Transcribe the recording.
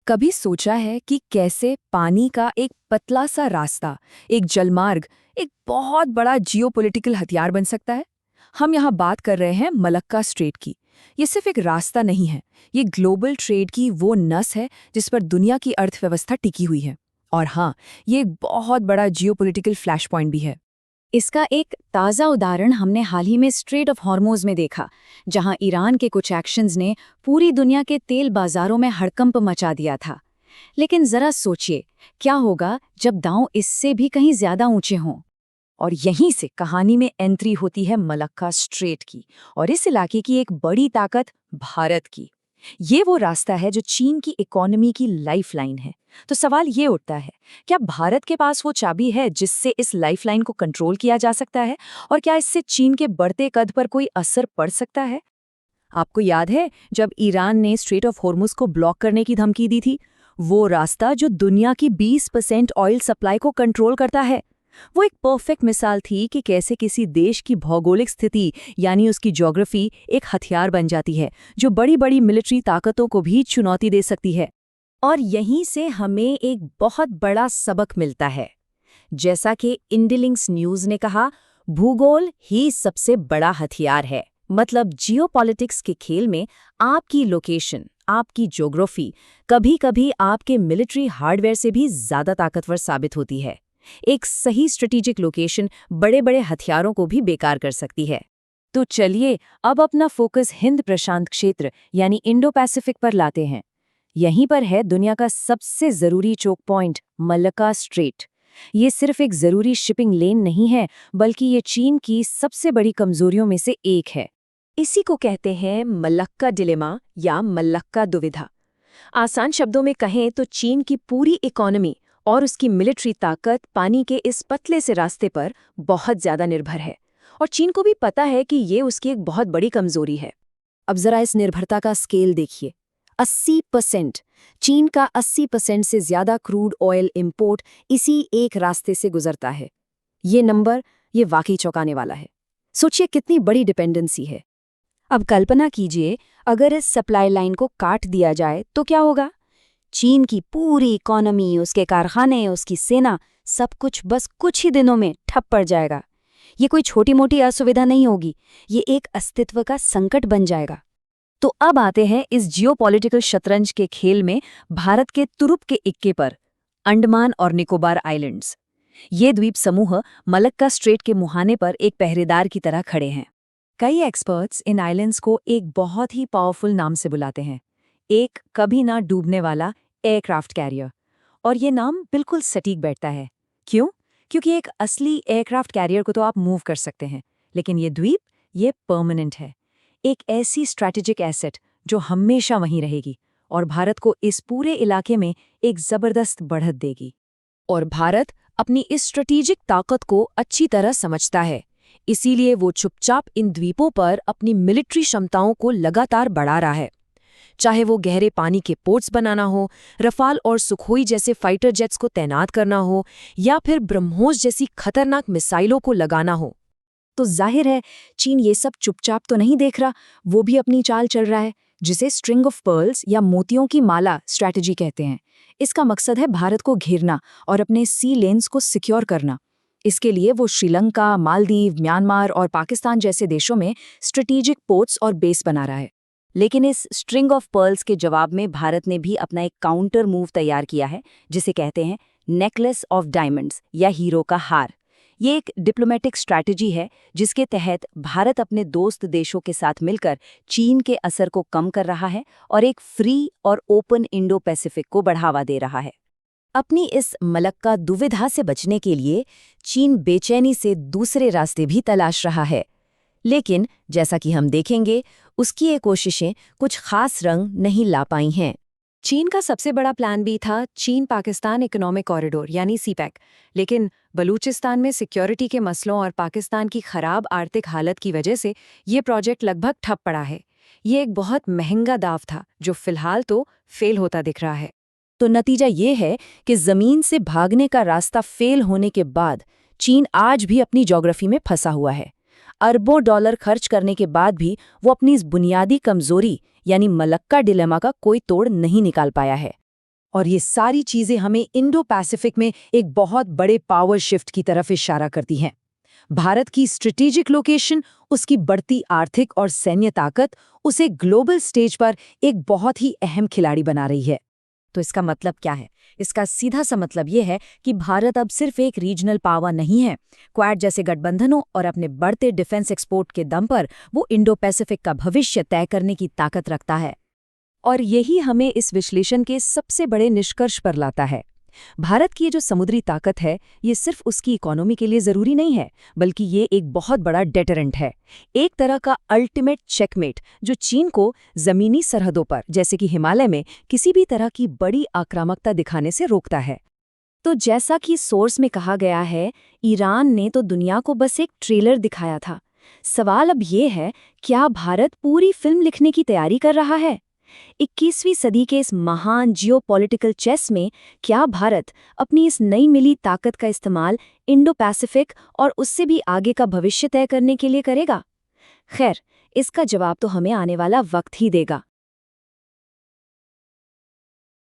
कभी सोचा है कि कैसे पानी का एक पतला सा रास्ता, एक जलमार्ग, एक बहुत बड़ा जियोपॉलिटिकल हथियार बन सकता है? हम यहाँ बात कर रहे हैं मलक्का स्ट्रेट की। ये सिर्फ एक रास्ता नहीं है, ये ग्लोबल ट्रेड की वो नस है जिस पर दुनिया की अर्थव्यवस्था टिकी हुई है। और हाँ, ये एक बहुत बड़ा जियोपॉलिटिकल फ्लैश पॉइंट भी है। इसका एक ताज़ा उदाहरण हमने हाल ही में स्ट्रेट ऑफ हॉर्मोज में देखा, जहां ईरान के कुछ एक्शंस ने पूरी दुनिया के तेल बाजारों में हड़कंप मचा दिया था। लेकिन जरा सोचिए, क्या होगा जब दांव इससे भी कहीं ज्यादा ऊंचे हों? और यहीं से कहानी में एंट्री होती है मलक्का स्ट्रेट की और इस इलाके की एक बड़ी ताकत भारत की। ये वो रास्ता है जो चीन की इकोनॉमी की लाइफलाइन है। तो सवाल ये उठता है, क्या भारत के पास वो चाबी है जिससे इस लाइफलाइन को कंट्रोल किया जा सकता है? और क्या इससे चीन के बढ़ते कद पर कोई असर पड़ सकता है? आपको याद है जब ईरान ने स्ट्रेट ऑफ हॉर्मुज को ब्लॉक करने की धमकी दी थी? वो रास्ता जो दुनिया की 20% ऑयल सप्लाई को कंट्रोल करता है। वो एक परफेक्ट मिसाल थी कि कैसे किसी देश की भौगोलिक स्थिति यानी उसकी ज्योग्राफी एक हथियार बन जाती है जो बड़ी बड़ी मिलिट्री ताकतों को भी चुनौती दे सकती है। और यहीं से हमें एक बहुत बड़ा सबक मिलता है। जैसा कि इंडिलिंक्स न्यूज ने कहा, भूगोल ही सबसे बड़ा हथियार है। मतलब जियोपॉलिटिक्स के खेल में आपकी लोकेशन, आपकी ज्योग्राफी कभी-कभी आपके मिलिट्री हार्डवेयर से भी ज्यादा ताकतवर साबित होती है। एक सही स्ट्रेटेजिक लोकेशन बड़े-बड़े हथियारों को भी बेकार कर सकती है। तो चलिए अब अपना फोकस हिंद प्रशांत क्षेत्र यानी इंडो पैसिफिक पर लाते हैं। यहीं पर है दुनिया का सबसे जरूरी चोक पॉइंट, मलक्का स्ट्रेट। ये सिर्फ एक जरूरी शिपिंग लेन नहीं है, बल्कि ये चीन की सबसे बड़ी कमजोरियों में से एक है। इसी को कहते हैं मलक्का डिलेमा या मलक्का दुविधा। आसान शब्दों में कहें तो चीन की पूरी इकोनॉमी और उसकी मिलिट्री ताकत पानी के इस पतले से रास्ते पर बहुत ज्यादा निर्भर है, और चीन को भी पता है कि ये उसकी एक बहुत बड़ी कमजोरी है। अब जरा इस निर्भरता का स्केल देखिए। 80%, चीन का 80% से ज्यादा क्रूड ऑयल इंपोर्ट इसी एक रास्ते से गुजरता है। ये नंबर ये वाकई चौंकाने वाला है। सोचिए कितनी बड़ी डिपेंडेंसी है। अब कल्पना कीजिए, अगर इस सप्लाई लाइन को काट दिया जाए तो क्या होगा? चीन की पूरी इकोनॉमी, उसके कारखाने, उसकी सेना, सब कुछ बस कुछ ही दिनों में ठप पड़ जाएगा। ये कोई छोटी मोटी असुविधा नहीं होगी, ये एक अस्तित्व का संकट बन जाएगा। तो अब आते हैं इस जियोपॉलिटिकल शतरंज के खेल में भारत के तुरुप के इक्के पर, अंडमान और निकोबार आइलैंड्स। ये द्वीप समूह मलक्का स्ट्रेट के मुहाने पर एक पहरेदार की तरह खड़े हैं। कई एक्सपर्ट्स इन आइलैंड्स को एक बहुत ही पावरफुल नाम से बुलाते हैं, एक कभी ना डूबने वाला एयरक्राफ्ट कैरियर। और ये नाम बिल्कुल सटीक बैठता है। क्यों? क्योंकि एक असली एयरक्राफ्ट कैरियर को तो आप मूव कर सकते हैं, लेकिन ये द्वीप ये परमानेंट है, एक ऐसी स्ट्रैटेजिक एसेट जो हमेशा वहीं रहेगी और भारत को इस पूरे इलाके में एक जबरदस्त बढ़त देगी। और भारत अपनी इस स्ट्रेटेजिक ताकत को अच्छी तरह समझता है, इसीलिए वो चुपचाप इन द्वीपों पर अपनी मिलिट्री क्षमताओं को लगातार बढ़ा रहा है। चाहे वो गहरे पानी के पोर्ट्स बनाना हो, रफाल और सुखोई जैसे फाइटर जेट्स को तैनात करना हो, या फिर ब्रह्मोस जैसी खतरनाक मिसाइलों को लगाना हो। तो जाहिर है चीन ये सब चुपचाप तो नहीं देख रहा, वो भी अपनी चाल चल रहा है, जिसे स्ट्रिंग ऑफ पर्ल्स या मोतियों की माला स्ट्रैटेजी कहते हैं। इसका मकसद है भारत को घेरना और अपने सी लेन्स को सिक्योर करना। इसके लिए वो श्रीलंका, मालदीव, म्यांमार और पाकिस्तान जैसे देशों में स्ट्रेटेजिक पोर्ट्स और बेस बना रहा है। लेकिन इस स्ट्रिंग ऑफ पर्ल्स के जवाब में भारत ने भी अपना एक काउंटर मूव तैयार किया है, जिसे कहते हैं नेकलेस ऑफ डायमंड्स या हीरो का हार। ये एक डिप्लोमेटिक स्ट्रैटेजी है जिसके तहत भारत अपने दोस्त देशों के साथ मिलकर चीन के असर को कम कर रहा है और एक फ्री और ओपन इंडो पैसिफिक को बढ़ावा दे रहा है। अपनी इस मलक्का दुविधा से बचने के लिए चीन बेचैनी से दूसरे रास्ते भी तलाश रहा है, लेकिन जैसा कि हम देखेंगे, उसकी ये कोशिशें कुछ खास रंग नहीं ला पाई हैं। चीन का सबसे बड़ा प्लान भी था चीन पाकिस्तान इकोनॉमिक कॉरिडोर यानी सीपैक, लेकिन बलूचिस्तान में सिक्योरिटी के मसलों और पाकिस्तान की खराब आर्थिक हालत की वजह से ये प्रोजेक्ट लगभग ठप पड़ा है। ये एक बहुत महंगा दाव था जो फिलहाल तो फेल होता दिख रहा है। तो नतीजा ये है कि जमीन से भागने का रास्ता फेल होने के बाद चीन आज भी अपनी ज्योग्राफी में फंसा हुआ है। अरबों डॉलर खर्च करने के बाद भी वो अपनी इस बुनियादी कमजोरी यानी मलक्का डिलेमा का कोई तोड़ नहीं निकाल पाया है। और ये सारी चीजें हमें इंडो पैसिफिक में एक बहुत बड़े पावर शिफ्ट की तरफ इशारा करती हैं। भारत की स्ट्रेटेजिक लोकेशन, उसकी बढ़ती आर्थिक और सैन्य ताकत उसे ग्लोबल स्टेज पर एक बहुत ही अहम खिलाड़ी बना रही है। तो इसका मतलब क्या है? इसका सीधा सा मतलब ये है कि भारत अब सिर्फ एक रीजनल पावर नहीं है। क्वाड जैसे गठबंधनों और अपने बढ़ते डिफेंस एक्सपोर्ट के दम पर वो इंडो पैसिफिक का भविष्य तय करने की ताकत रखता है। और यही हमें इस विश्लेषण के सबसे बड़े निष्कर्ष पर लाता है। भारत की ये जो समुद्री ताकत है, ये सिर्फ उसकी इकोनॉमी के लिए जरूरी नहीं है, बल्कि ये एक बहुत बड़ा डेटरेंट है, एक तरह का अल्टीमेट चेकमेट जो चीन को जमीनी सरहदों पर, जैसे कि हिमालय में, किसी भी तरह की बड़ी आक्रामकता दिखाने से रोकता है। तो जैसा कि सोर्स में कहा गया है, ईरान ने तो दुनिया को बस एक ट्रेलर दिखाया था। सवाल अब ये है, क्या भारत पूरी फिल्म लिखने की तैयारी कर रहा है? 21वीं सदी के इस महान जियोपॉलिटिकल चेस में क्या भारत अपनी इस नई मिली ताकत का इस्तेमाल इंडो पैसिफिक और उससे भी आगे का भविष्य तय करने के लिए करेगा? खैर, इसका जवाब तो हमें आने वाला वक्त ही देगा।